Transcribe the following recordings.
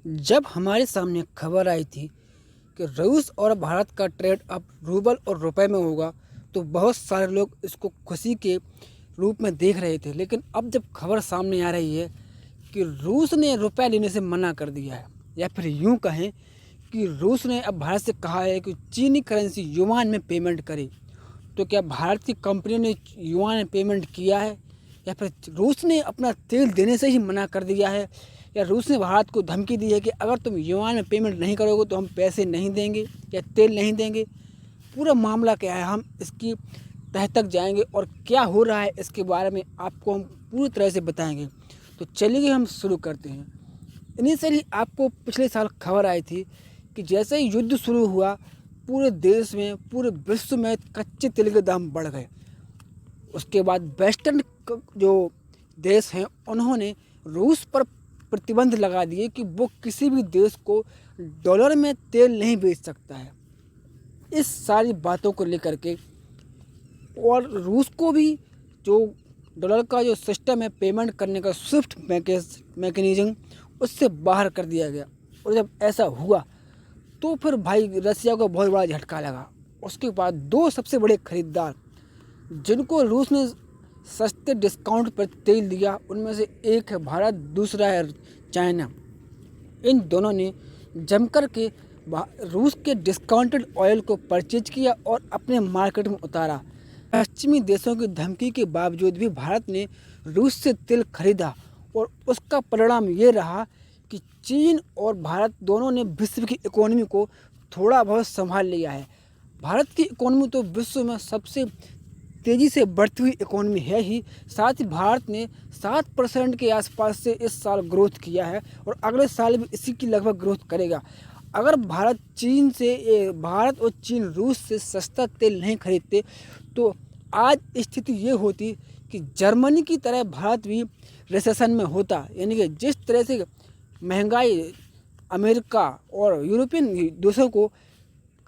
जब हमारे सामने खबर आई थी कि रूस और भारत का ट्रेड अब रूबल और रुपए में होगा, तो बहुत सारे लोग इसको खुशी के रूप में देख रहे थे। लेकिन अब जब खबर सामने आ रही है कि रूस ने रुपए लेने से मना कर दिया है, या फिर यूं कहें कि रूस ने अब भारत से कहा है कि चीनी करेंसी युआन में पेमेंट करे, तो क्या भारत की कंपनी ने युआन में पेमेंट किया है, या फिर रूस ने अपना तेल देने से ही मना कर दिया है, या रूस ने भारत को धमकी दी है कि अगर तुम युआन में पेमेंट नहीं करोगे तो हम पैसे नहीं देंगे या तेल नहीं देंगे। पूरा मामला क्या है, हम इसकी तह तक जाएंगे और क्या हो रहा है इसके बारे में आपको हम पूरी तरह से बताएंगे। तो चलिए हम शुरू करते हैं। इनिशियली आपको पिछले साल खबर आई थी कि जैसे ही युद्ध शुरू हुआ, पूरे देश में, पूरे विश्व में कच्चे तेल के दाम बढ़ गए। उसके बाद वेस्टर्न जो देश हैं उन्होंने रूस पर प्रतिबंध लगा दिए कि वो किसी भी देश को डॉलर में तेल नहीं बेच सकता है। इस सारी बातों को लेकर के और रूस को भी जो डॉलर का जो सिस्टम है पेमेंट करने का स्विफ्ट मैकेनिज्म, उससे बाहर कर दिया गया। और जब ऐसा हुआ तो फिर भाई रसिया को बहुत बड़ा झटका लगा। उसके बाद दो सबसे बड़े खरीदार जिनको रूस ने सस्ते डिस्काउंट पर तेल दिया, उनमें से एक है भारत, दूसरा है चाइना। इन दोनों ने जमकर के रूस के डिस्काउंटेड ऑयल को परचेज किया और अपने मार्केट में उतारा। पश्चिमी देशों की धमकी के बावजूद भी भारत ने रूस से तेल खरीदा और उसका परिणाम ये रहा कि चीन और भारत दोनों ने विश्व की इकोनॉमी को थोड़ा बहुत संभाल लिया है। भारत की इकोनॉमी तो विश्व में सबसे तेज़ी से बढ़ती हुई इकोनॉमी है ही, साथ ही भारत ने 7% के आसपास से इस साल ग्रोथ किया है और अगले साल भी इसी की लगभग ग्रोथ करेगा। अगर भारत और चीन रूस से सस्ता तेल नहीं खरीदते तो आज स्थिति ये होती कि जर्मनी की तरह भारत भी रिसेशन में होता। यानी कि जिस तरह से महंगाई अमेरिका और यूरोपियन देशों को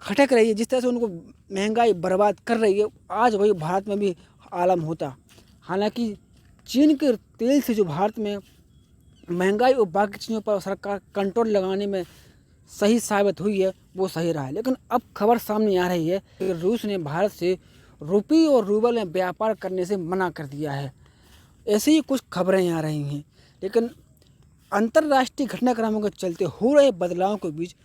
खटक रही है, जिस तरह से उनको महंगाई बर्बाद कर रही है, आज वही भारत में भी आलम होता। हालांकि चीन के तेल से जो भारत में महंगाई और बाकी चीज़ों पर सरकार कंट्रोल लगाने में सही साबित हुई है, वो सही रहा है। लेकिन अब खबर सामने आ रही है कि रूस ने भारत से रुपये और रूबल में व्यापार करने से मना कर दिया है। ऐसे ही कुछ खबरें आ रही हैं। लेकिन अंतर्राष्ट्रीय घटनाक्रमों के चलते हो रहे बदलावों के बीच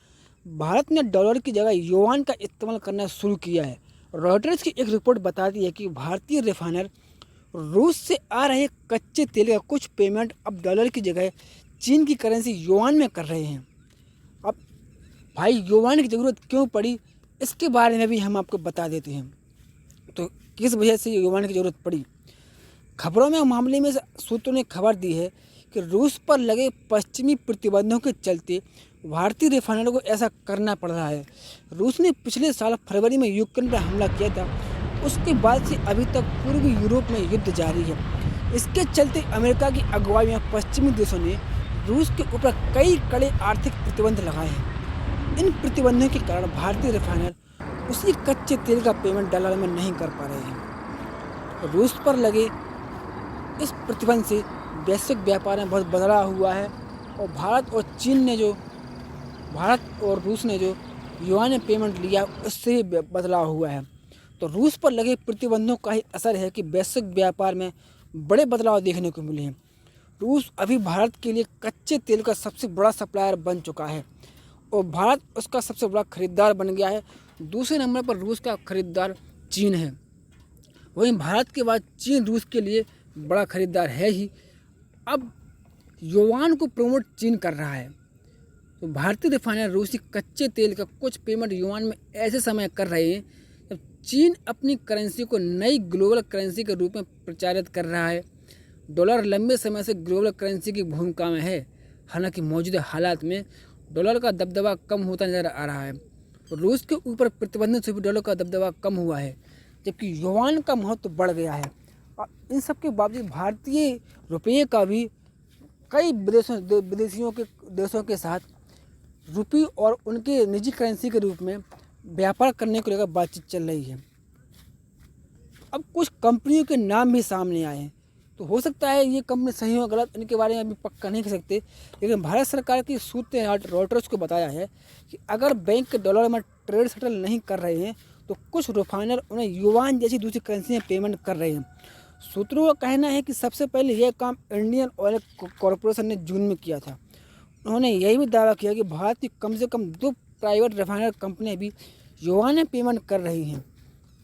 भारत ने डॉलर की जगह युआन का इस्तेमाल करना शुरू किया है। रॉयटर्स की एक रिपोर्ट बताती है कि भारतीय रिफाइनर रूस से आ रहे कच्चे तेल का कुछ पेमेंट अब डॉलर की जगह चीन की करेंसी युआन में कर रहे हैं। अब भाई युआन की ज़रूरत क्यों पड़ी, इसके बारे में भी हम आपको बता देते हैं। तो किस वजह से युआन की ज़रूरत पड़ी। खबरों में मामले में सूत्रों ने खबर दी है कि रूस पर लगे पश्चिमी प्रतिबंधों के चलते भारतीय रिफाइनरों को ऐसा करना पड़ रहा है। रूस ने पिछले साल फरवरी में यूक्रेन पर हमला किया था, उसके बाद से अभी तक पूर्वी यूरोप में युद्ध जारी है। इसके चलते अमेरिका की अगुवाई में पश्चिमी देशों ने रूस के ऊपर कई कड़े आर्थिक प्रतिबंध लगाए हैं। इन प्रतिबंधों के कारण भारतीय रिफाइनर उसी कच्चे तेल का पेमेंट डॉलर में नहीं कर पा रहे हैं। रूस पर लगे इस प्रतिबंध से वैश्विक व्यापार में बहुत बदलाव हुआ है और भारत और रूस ने जो युआन में पेमेंट लिया उससे भी बदलाव हुआ है। तो रूस पर लगे प्रतिबंधों का ही असर है कि वैश्विक व्यापार में बड़े बदलाव देखने को मिले हैं। रूस अभी भारत के लिए कच्चे तेल का सबसे बड़ा सप्लायर बन चुका है और भारत उसका सबसे बड़ा खरीदार बन गया है। दूसरे नंबर पर रूस का खरीदार चीन है। वहीं भारत के बाद चीन रूस के लिए बड़ा खरीदार है ही। अब युआन को प्रमोट चीन कर रहा है, तो भारतीय रिफाइनर रूसी कच्चे तेल का कुछ पेमेंट युआन में ऐसे समय कर रहे हैं जब चीन अपनी करेंसी को नई ग्लोबल करेंसी के रूप में प्रचारित कर रहा है। डॉलर लंबे समय से ग्लोबल करेंसी की भूमिका में है, हालांकि मौजूदा हालात में डॉलर का दबदबा कम होता नजर आ रहा है। रूस के ऊपर प्रतिबंधों से भी डॉलर का दबदबा कम हुआ है, जबकि युआन का महत्व बढ़ गया है। और इन सब के बावजूद भारतीय रुपये का भी कई विदेशियों के देशों के साथ रुपये और उनके निजी करेंसी के रूप में व्यापार करने को लेकर बातचीत चल रही है। अब कुछ कंपनियों के नाम भी सामने आए हैं तो हो सकता है ये कंपनी सही हो गलत, इनके बारे में अभी पक्का नहीं कह सकते। लेकिन भारत सरकार की सूत्र ने रॉयटर्स को बताया है कि अगर बैंक डॉलर में ट्रेड सेटल नहीं कर रहे हैं तो कुछ रिफाइनर उन्हें युआन जैसी दूसरी करेंसी में पेमेंट कर रहे हैं। सूत्रों का कहना है कि सबसे पहले यह काम इंडियन ऑयल कॉरपोरेशन ने जून में किया था। उन्होंने यही भी दावा किया कि भारत की कम से कम 2 प्राइवेट रिफाइनर कंपनियां भी युआन में पेमेंट कर रही हैं।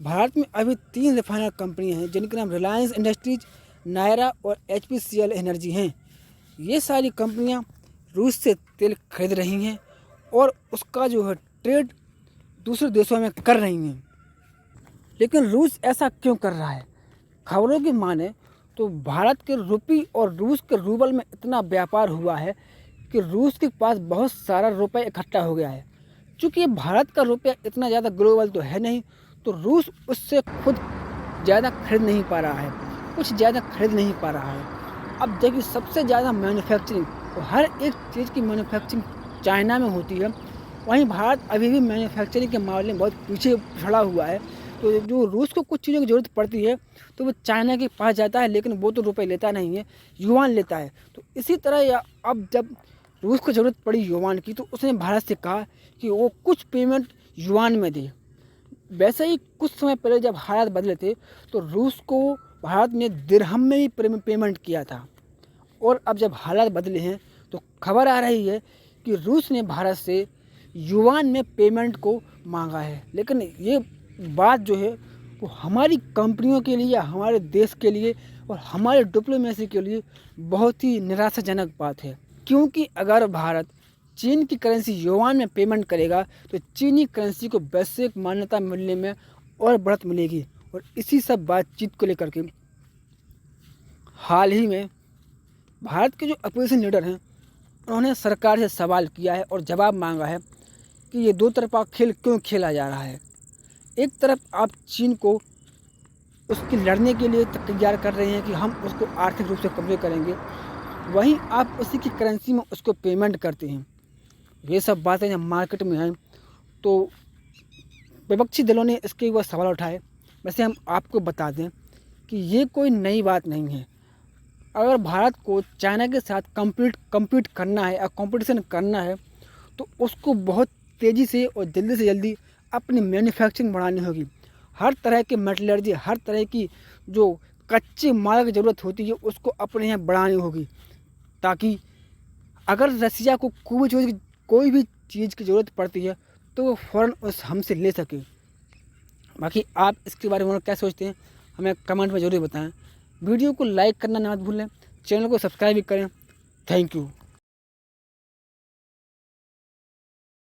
भारत में अभी 3 रिफाइनर कंपनियां हैं जिनके नाम रिलायंस इंडस्ट्रीज, नायरा और HPCL एनर्जी हैं। ये सारी कंपनियां रूस से तेल खरीद रही हैं और उसका जो है ट्रेड दूसरे देशों में कर रही हैं। लेकिन रूस ऐसा क्यों कर रहा है? खबरों की माने तो भारत के रुपये और रूस के रूबल में इतना व्यापार हुआ है कि रूस के पास बहुत सारा रुपये इकट्ठा हो गया है। चूँकि भारत का रुपया इतना ज़्यादा ग्लोबल तो है नहीं, तो रूस उससे खुद ज़्यादा खरीद नहीं पा रहा है, कुछ ज़्यादा खरीद नहीं पा रहा है। अब देखिए, सबसे ज़्यादा मैन्युफैक्चरिंग तो हर एक चीज़ की मैन्युफैक्चरिंग चाइना में होती है, वहीं भारत अभी भी मैन्युफैक्चरिंग के मामले में बहुत पीछे खड़ा हुआ है। तो जो रूस को कुछ चीज़ों की ज़रूरत पड़ती है तो वो चाइना के पास जाता है, लेकिन वो तो रुपए लेता नहीं है, युआन लेता है। तो इसी तरह अब जब रूस को ज़रूरत पड़ी युआन की तो उसने भारत से कहा कि वो कुछ पेमेंट युआन में दे। वैसे ही कुछ समय पहले जब हालात बदले थे तो रूस को भारत ने दिरहम में ही पेमेंट किया था, और अब जब हालात बदले हैं तो खबर आ रही है कि रूस ने भारत से युआन में पेमेंट को मांगा है। लेकिन ये बात जो है वो हमारी कंपनियों के लिए, हमारे देश के लिए और हमारे डिप्लोमेसी के लिए बहुत ही निराशाजनक बात है। क्योंकि अगर भारत चीन की करेंसी युआन में पेमेंट करेगा तो चीनी करेंसी को वैश्विक मान्यता मिलने में और बढ़त मिलेगी। और इसी सब बातचीत को लेकर के हाल ही में भारत के जो अपोजिशन लीडर हैं उन्होंने सरकार से सवाल किया है और जवाब मांगा है कि ये दो तरफा खेल क्यों खेला जा रहा है। एक तरफ आप चीन को उसकी लड़ने के लिए तैयार कर रहे हैं कि हम उसको आर्थिक रूप से कब्जे करेंगे, वहीं आप उसी की करेंसी में उसको पेमेंट करते हैं। ये सब बातें जब मार्केट में आएँ तो विपक्षी दलों ने इसके ऊपर सवाल उठाए। वैसे हम आपको बता दें कि ये कोई नई बात नहीं है। अगर भारत को चाइना के साथ कम्पीट करना है या कंपटीशन करना है तो उसको बहुत तेज़ी से और जल्दी से जल्दी अपनी मैन्युफैक्चरिंग बढ़ानी होगी। हर तरह की मेटलर्जी, हर तरह की जो कच्चे माल की ज़रूरत होती है उसको अपने यहाँ बढ़ानी होगी, ताकि अगर रसिया को कोई भी चीज़ की ज़रूरत पड़ती है तो वो फ़ौरन उस हमसे ले सके। बाकी आप इसके बारे में क्या सोचते हैं हमें कमेंट में ज़रूर बताएं। वीडियो को लाइक करना ना भूलें, चैनल को सब्सक्राइब भी करें। Thank you.